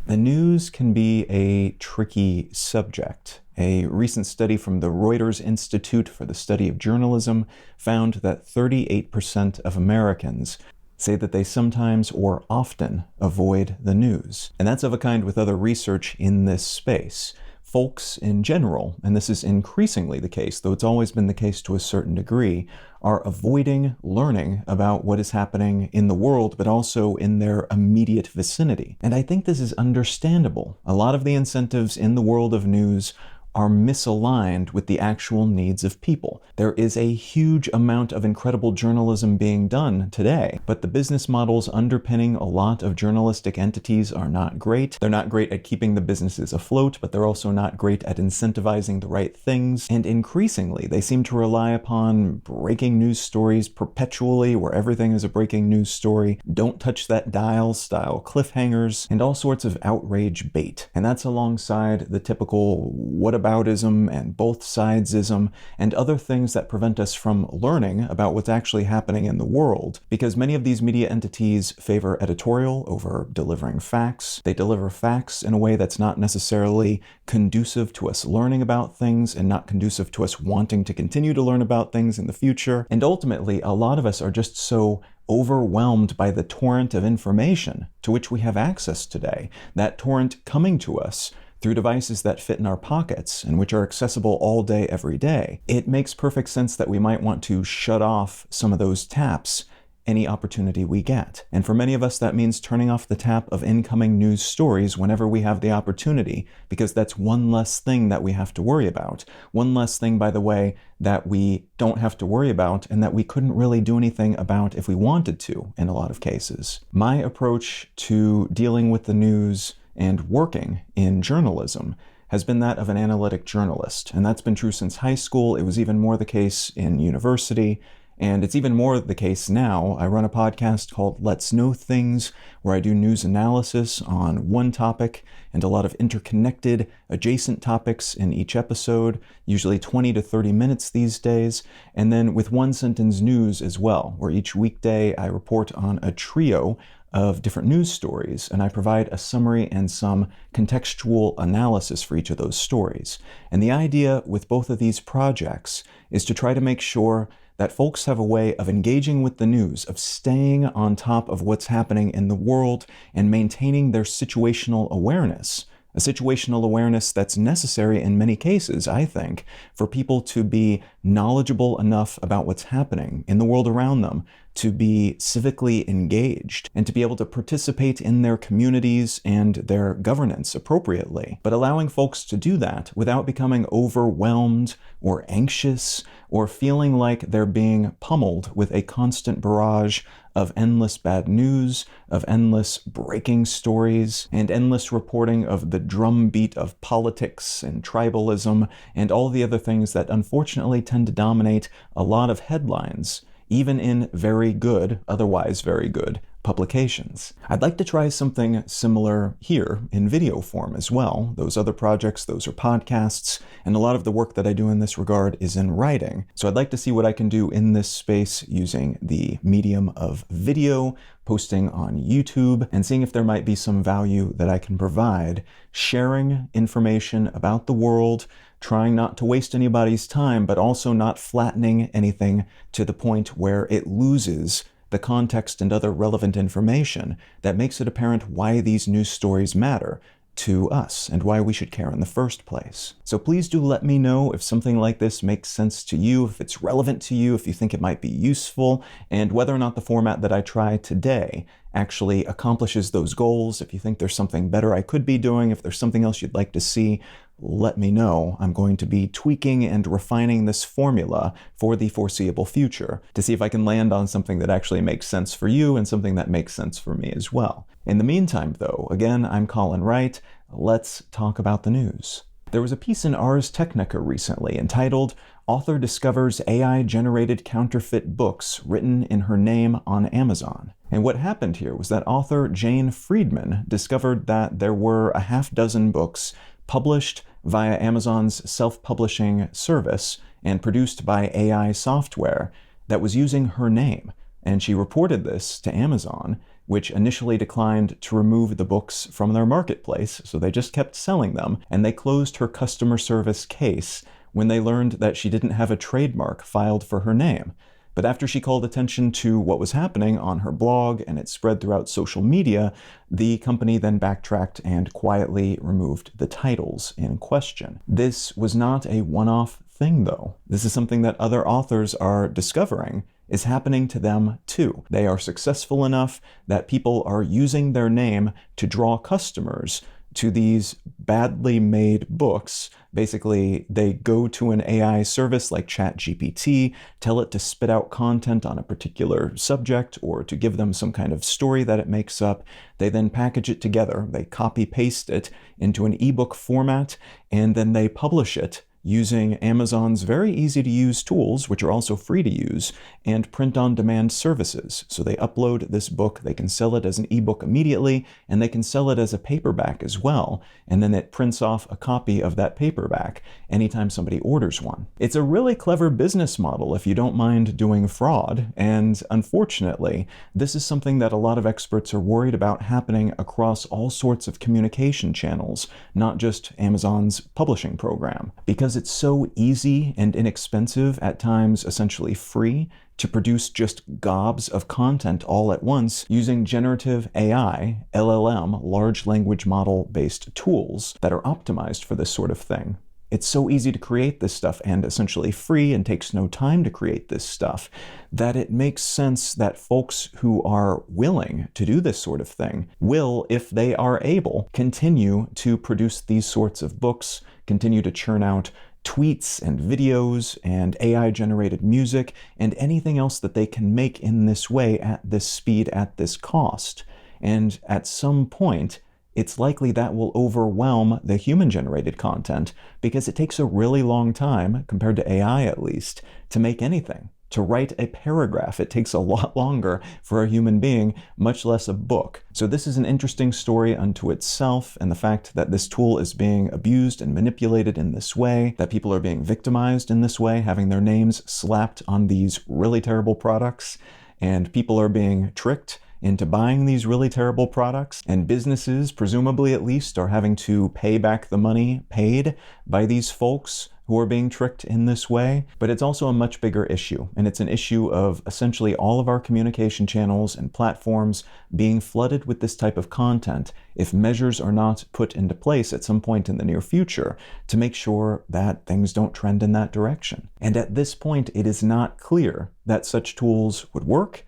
The news can be a tricky subject. A recent study from the Reuters Institute for the Study of Journalism found that 38% of Americans say that they sometimes or often avoid the news. And that's of a kind with other research in this space. Folks in general, and this is increasingly the case, though it's always been the case to a certain degree, are avoiding learning about what is happening in the world, but also in their immediate vicinity. And I think this is understandable. A lot of the incentives in the world of news are misaligned with the actual needs of people. There is a huge amount of incredible journalism being done today, but the business models underpinning a lot of journalistic entities are not great. They're not great at keeping the businesses afloat, but they're also not great at incentivizing the right things. And increasingly, they seem to rely upon breaking news stories perpetually, where everything is a breaking news story, don't touch that dial style cliffhangers, and all sorts of outrage bait. And that's alongside the typical whataboutism and both sidesism and other things that prevent us from learning about what's actually happening in the world, because many of these media entities favor editorial over delivering facts. They deliver facts in a way that's not necessarily conducive to us learning about things and not conducive to us wanting to continue to learn about things in the future. And ultimately, a lot of us are just so overwhelmed by the torrent of information to which we have access today, that torrent coming to us through devices that fit in our pockets and which are accessible all day, every day. It makes perfect sense that we might want to shut off some of those taps any opportunity we get. And for many of us, that means turning off the tap of incoming news stories whenever we have the opportunity, because that's one less thing that we have to worry about. One less thing, by the way, that we don't have to worry about and that we couldn't really do anything about if we wanted to in a lot of cases. My approach to dealing with the news and working in journalism has been that of an analytic journalist. And that's been true since high school. It was even more the case in university. And it's even more the case now. I run a podcast called Let's Know Things, where I do news analysis on one topic and a lot of interconnected, adjacent topics in each episode, usually 20 to 30 minutes these days. And then with one sentence news as well, where each weekday I report on a trio of different news stories, and I provide a summary and some contextual analysis for each of those stories. And the idea with both of these projects is to try to make sure that folks have a way of engaging with the news, of staying on top of what's happening in the world and maintaining their situational awareness. A situational awareness that's necessary in many cases, I think, for people to be knowledgeable enough about what's happening in the world around them, to be civically engaged, and to be able to participate in their communities and their governance appropriately. But allowing folks to do that without becoming overwhelmed or anxious or feeling like they're being pummeled with a constant barrage of endless bad news, of endless breaking stories, and endless reporting of the drumbeat of politics and tribalism and all the other things that unfortunately tend to dominate a lot of headlines, even in very good, otherwise very good, publications. I'd like to try something similar here in video form as well. Those other projects, those are podcasts, and a lot of the work that I do in this regard is in writing. So I'd like to see what I can do in this space using the medium of video, posting on YouTube, and seeing if there might be some value that I can provide, sharing information about the world, trying not to waste anybody's time, but also not flattening anything to the point where it loses the context and other relevant information that makes it apparent why these news stories matter to us and why we should care in the first place. So please do let me know if something like this makes sense to you, if it's relevant to you, if you think it might be useful, and whether or not the format that I try today actually accomplishes those goals. If you think there's something better I could be doing, if there's something else you'd like to see, let me know. I'm going to be tweaking and refining this formula for the foreseeable future to see if I can land on something that actually makes sense for you and something that makes sense for me as well. In the meantime, though, again, I'm Colin Wright. Let's talk about the news. There was a piece in Ars Technica recently entitled "Author Discovers AI-Generated Counterfeit Books Written in Her Name on Amazon." And what happened here was that author Jane Friedman discovered that there were a half dozen books published via Amazon's self-publishing service and produced by AI software that was using her name. And she reported this to Amazon, which initially declined to remove the books from their marketplace, so they just kept selling them, and they closed her customer service case when they learned that she didn't have a trademark filed for her name. But after she called attention to what was happening on her blog and it spread throughout social media, the company then backtracked and quietly removed the titles in question. This was not a one-off thing, though. This is something that other authors are discovering is happening to them too. They are successful enough that people are using their name to draw customers to these badly made books. Basically, they go to an AI service like ChatGPT, tell it to spit out content on a particular subject or to give them some kind of story that it makes up. They then package it together, they copy-paste it into an ebook format, and then they publish it using Amazon's very easy-to-use tools, which are also free to use, and print-on-demand services. So they upload this book, they can sell it as an ebook immediately, and they can sell it as a paperback as well, and then it prints off a copy of that paperback anytime somebody orders one. It's a really clever business model if you don't mind doing fraud, and unfortunately, this is something that a lot of experts are worried about happening across all sorts of communication channels, not just Amazon's publishing program. Because it's so easy and inexpensive, at times essentially free, to produce just gobs of content all at once using generative AI, LLM, large language model-based tools that are optimized for this sort of thing. It's so easy to create this stuff and essentially free and takes no time to create this stuff that it makes sense that folks who are willing to do this sort of thing will, if they are able, continue to produce these sorts of books, continue to churn out tweets and videos and AI-generated music and anything else that they can make in this way at this speed, at this cost. And at some point, it's likely that will overwhelm the human-generated content because it takes a really long time, compared to AI at least, to make anything. To write a paragraph, it takes a lot longer for a human being, much less a book. So this is an interesting story unto itself, and the fact that this tool is being abused and manipulated in this way, that people are being victimized in this way, having their names slapped on these really terrible products, and people are being tricked into buying these really terrible products, and businesses, presumably at least, are having to pay back the money paid by these folks who are being tricked in this way. But it's also a much bigger issue, and it's an issue of essentially all of our communication channels and platforms being flooded with this type of content if measures are not put into place at some point in the near future to make sure that things don't trend in that direction. And at this point, it is not clear that such tools would work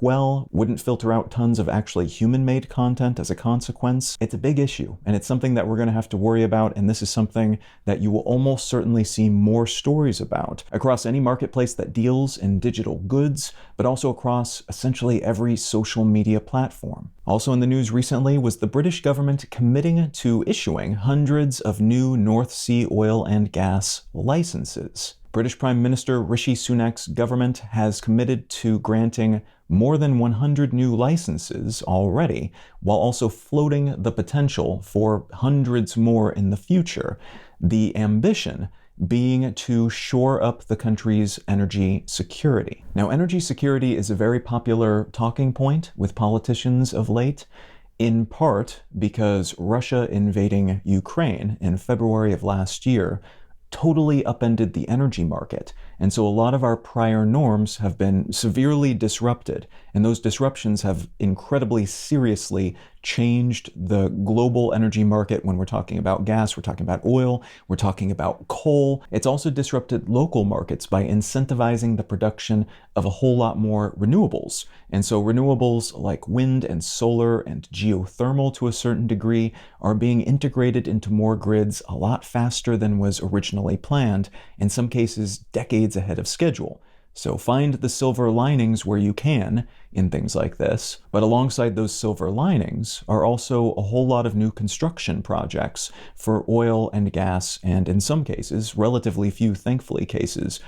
well, wouldn't filter out tons of actually human-made content as a consequence. It's a big issue, and it's something that we're going to have to worry about, and this is something that you will almost certainly see more stories about across any marketplace that deals in digital goods, but also across essentially every social media platform. Also in the news recently was the British government committing to issuing hundreds of new North Sea oil and gas licenses. British Prime Minister Rishi Sunak's government has committed to granting more than 100 new licenses already, while also floating the potential for hundreds more in the future. The ambition being to shore up the country's energy security. Now, energy security is a very popular talking point with politicians of late, in part because Russia invading Ukraine in February of last year totally upended the energy market. And so a lot of our prior norms have been severely disrupted, and those disruptions have incredibly seriously changed the global energy market. When we're talking about gas, we're talking about oil, we're talking about coal. It's also disrupted local markets by incentivizing the production of a whole lot more renewables. And so renewables like wind and solar and geothermal to a certain degree are being integrated into more grids a lot faster than was originally planned, in some cases decades ahead of schedule. So find the silver linings where you can in things like this. But alongside those silver linings are also a whole lot of new construction projects for oil and gas, and in some cases, relatively few, thankfully, cases,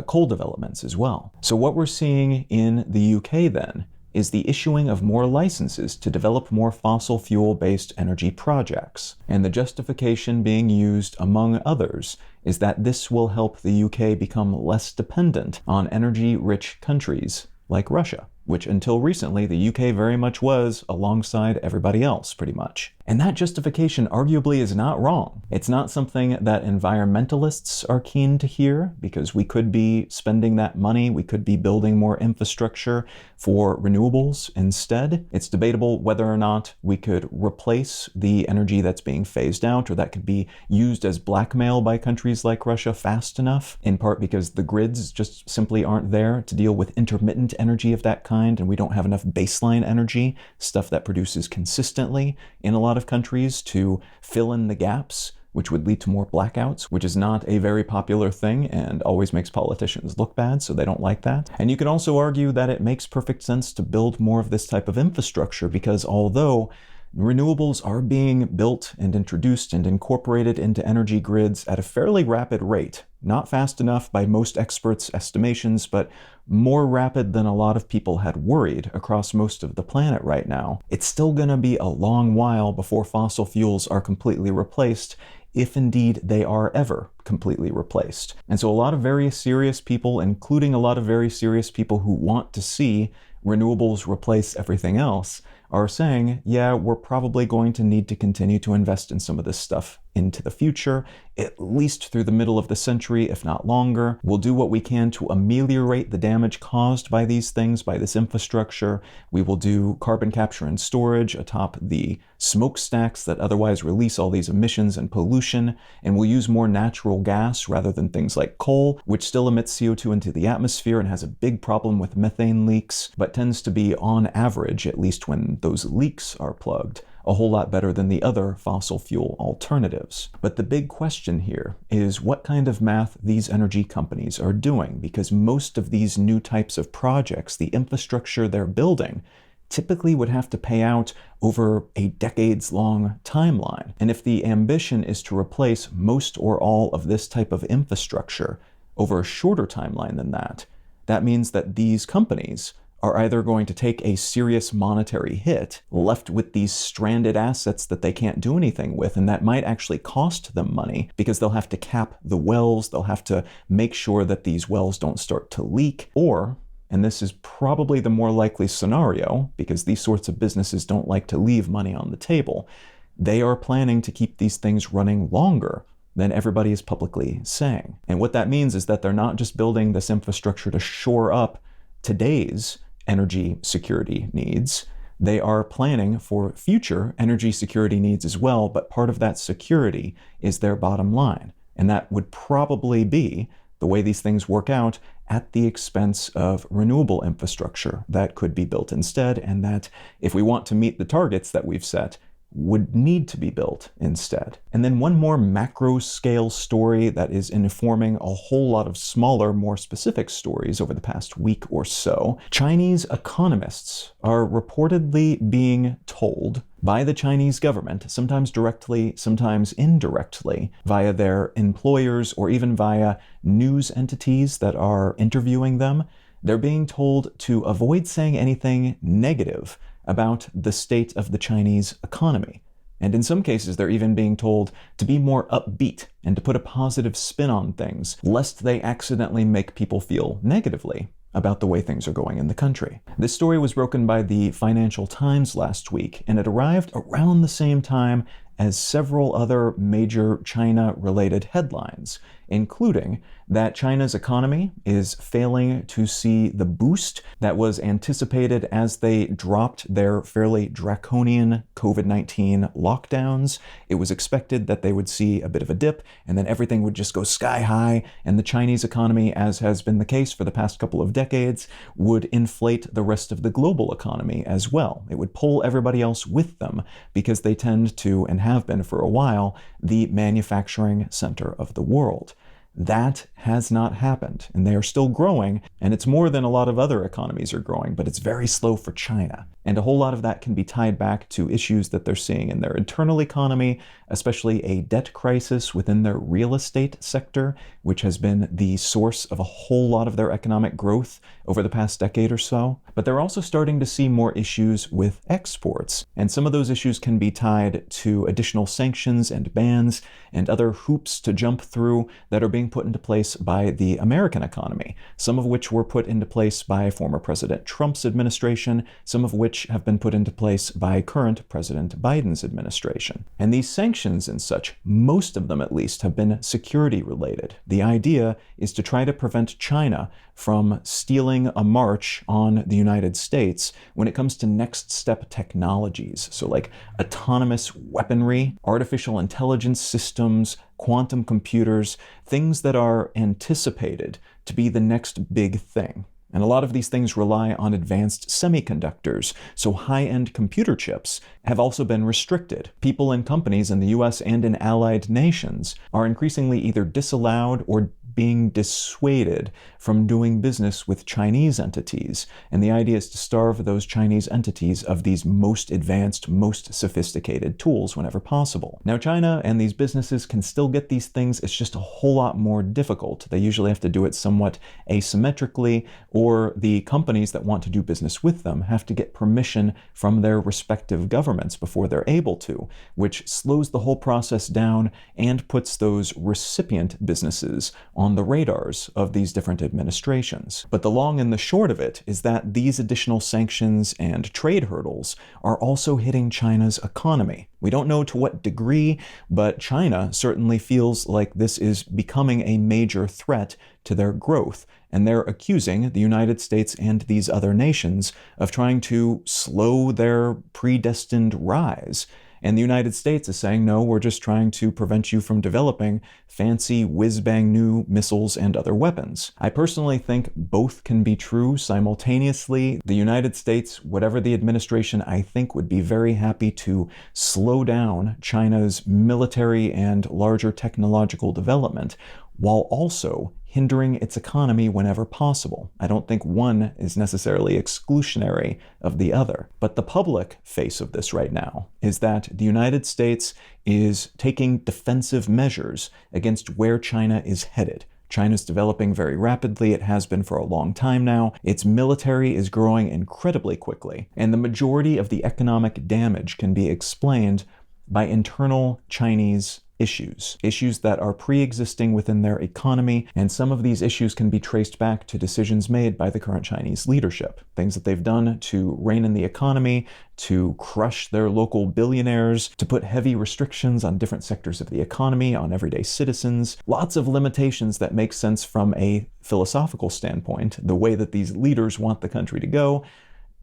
coal developments as well. So what we're seeing in the UK then is the issuing of more licenses to develop more fossil fuel-based energy projects. And the justification being used, among others, is that this will help the UK become less dependent on energy-rich countries like Russia. which until recently the UK very much was alongside everybody else, pretty much. And that justification arguably is not wrong. It's not something that environmentalists are keen to hear, because we could be spending that money, we could be building more infrastructure for renewables instead. It's debatable whether or not we could replace the energy that's being phased out, or that could be used as blackmail by countries like Russia fast enough, in part because the grids just simply aren't there to deal with intermittent energy of that kind, and we don't have enough baseline energy, stuff that produces consistently in a lot of countries, to fill in the gaps, which would lead to more blackouts, which is not a very popular thing and always makes politicians look bad, so they don't like that. And you can also argue that it makes perfect sense to build more of this type of infrastructure, because although renewables are being built and introduced and incorporated into energy grids at a fairly rapid rate. Not fast enough by most experts' estimations, but more rapid than a lot of people had worried across most of the planet right now. It's still going to be a long while before fossil fuels are completely replaced, if indeed they are ever completely replaced. And so a lot of very serious people, including a lot of very serious people who want to see renewables replace everything else, are saying, yeah, we're probably going to need to continue to invest in some of this stuff into the future, at least through the middle of the century, if not longer. We'll do what we can to ameliorate the damage caused by these things, by this infrastructure. We will do carbon capture and storage atop the smokestacks that otherwise release all these emissions and pollution, and we'll use more natural gas rather than things like coal, which still emits CO2 into the atmosphere and has a big problem with methane leaks, but tends to be, on average, at least when those leaks are plugged, a whole lot better than the other fossil fuel alternatives. But the big question here is what kind of math these energy companies are doing, because most of these new types of projects, the infrastructure they're building, typically would have to pay out over a decades-long timeline. And if the ambition is to replace most or all of this type of infrastructure over a shorter timeline than that, that means that these companies are either going to take a serious monetary hit, left with these stranded assets that they can't do anything with, and that might actually cost them money because they'll have to cap the wells, they'll have to make sure that these wells don't start to leak, or, and this is probably the more likely scenario, because these sorts of businesses don't like to leave money on the table, they are planning to keep these things running longer than everybody is publicly saying. And what that means is that they're not just building this infrastructure to shore up today's energy security needs. They are planning for future energy security needs as well, but part of that security is their bottom line. And that would probably be, the way these things work out, at the expense of renewable infrastructure that could be built instead, and that, if we want to meet the targets that we've set, would need to be built instead. And then one more macro scale story that is informing a whole lot of smaller, more specific stories over the past week or so. Chinese economists are reportedly being told by the Chinese government, sometimes directly, sometimes indirectly, via their employers or even via news entities that are interviewing them, they're being told to avoid saying anything negative about the state of the Chinese economy. And in some cases, they're even being told to be more upbeat and to put a positive spin on things, lest they accidentally make people feel negatively about the way things are going in the country. This story was broken by the Financial Times last week, and it arrived around the same time as several other major China-related headlines, including that China's economy is failing to see the boost that was anticipated as they dropped their fairly draconian COVID-19 lockdowns. It was expected that they would see a bit of a dip, and then everything would just go sky high, and the Chinese economy, as has been the case for the past couple of decades, would inflate the rest of the global economy as well. It would pull everybody else with them, because they tend to, and have been for a while, the manufacturing center of the world. That has not happened, and they are still growing, and it's more than a lot of other economies are growing, but it's very slow for China. And a whole lot of that can be tied back to issues that they're seeing in their internal economy, especially a debt crisis within their real estate sector, which has been the source of a whole lot of their economic growth over the past decade or so. But they're also starting to see more issues with exports. And some of those issues can be tied to additional sanctions and bans and other hoops to jump through that are being put into place by the American economy, some of which were put into place by former President Trump's administration, some of which have been put into place by current President Biden's administration. And these sanctions and such, most of them at least, have been security related. The idea is to try to prevent China from stealing a march on the United States when it comes to next step technologies. So like autonomous weaponry, artificial intelligence systems, quantum computers, things that are anticipated to be the next big thing. And a lot of these things rely on advanced semiconductors, so high-end computer chips have also been restricted. People and companies in the US and in allied nations are increasingly either disallowed or being dissuaded from doing business with Chinese entities. And the idea is to starve those Chinese entities of these most advanced, most sophisticated tools whenever possible. Now, China and these businesses can still get these things. It's just a whole lot more difficult. They usually have to do it somewhat asymmetrically, or the companies that want to do business with them have to get permission from their respective governments before they're able to, which slows the whole process down and puts those recipient businesses on the radars of these different administrations. But the long and the short of it is that these additional sanctions and trade hurdles are also hitting China's economy. We don't know to what degree, but China certainly feels like this is becoming a major threat to their growth. And they're accusing the United States and these other nations of trying to slow their predestined rise. And the United States is saying, no, we're just trying to prevent you from developing fancy whiz-bang new missiles and other weapons. I personally think both can be true simultaneously. The United States, whatever the administration, I think would be very happy to slow down China's military and larger technological development, while also hindering its economy whenever possible. I don't think one is necessarily exclusionary of the other. But the public face of this right now is that the United States is taking defensive measures against where China is headed. China's developing very rapidly. It has been for a long time now. Its military is growing incredibly quickly. And the majority of the economic damage can be explained by internal Chinese issues that are pre-existing within their economy, and some of these issues can be traced back to decisions made by the current Chinese leadership. Things that they've done to rein in the economy, to crush their local billionaires, to put heavy restrictions on different sectors of the economy, on everyday citizens. Lots of limitations that make sense from a philosophical standpoint. The way that these leaders want the country to go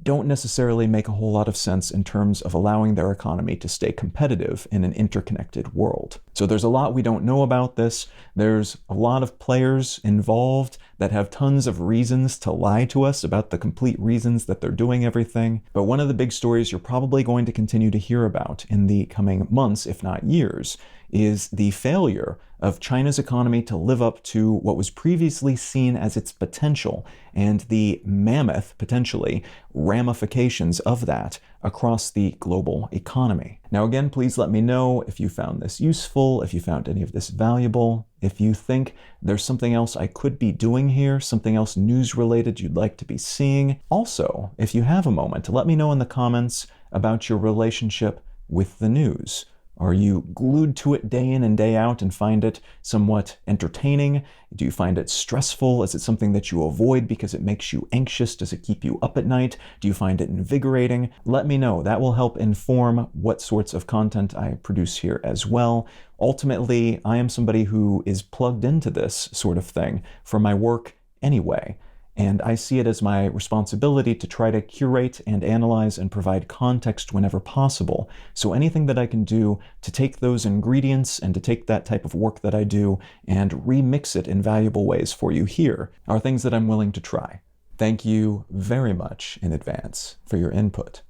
don't necessarily make a whole lot of sense in terms of allowing their economy to stay competitive in an interconnected world. So there's a lot we don't know about this. There's a lot of players involved that have tons of reasons to lie to us about the complete reasons that they're doing everything. But one of the big stories you're probably going to continue to hear about in the coming months, if not years, is the failure of China's economy to live up to what was previously seen as its potential, and the mammoth, potentially, ramifications of that across the global economy. Now again, please let me know if you found this useful, if you found any of this valuable, if you think there's something else I could be doing here, something else news-related you'd like to be seeing. Also, if you have a moment, let me know in the comments about your relationship with the news. Are you glued to it day in and day out and find it somewhat entertaining? Do you find it stressful? Is it something that you avoid because it makes you anxious? Does it keep you up at night? Do you find it invigorating? Let me know. That will help inform what sorts of content I produce here as well. Ultimately, I am somebody who is plugged into this sort of thing for my work anyway. And I see it as my responsibility to try to curate and analyze and provide context whenever possible. So anything that I can do to take those ingredients and to take that type of work that I do and remix it in valuable ways for you here are things that I'm willing to try. Thank you very much in advance for your input.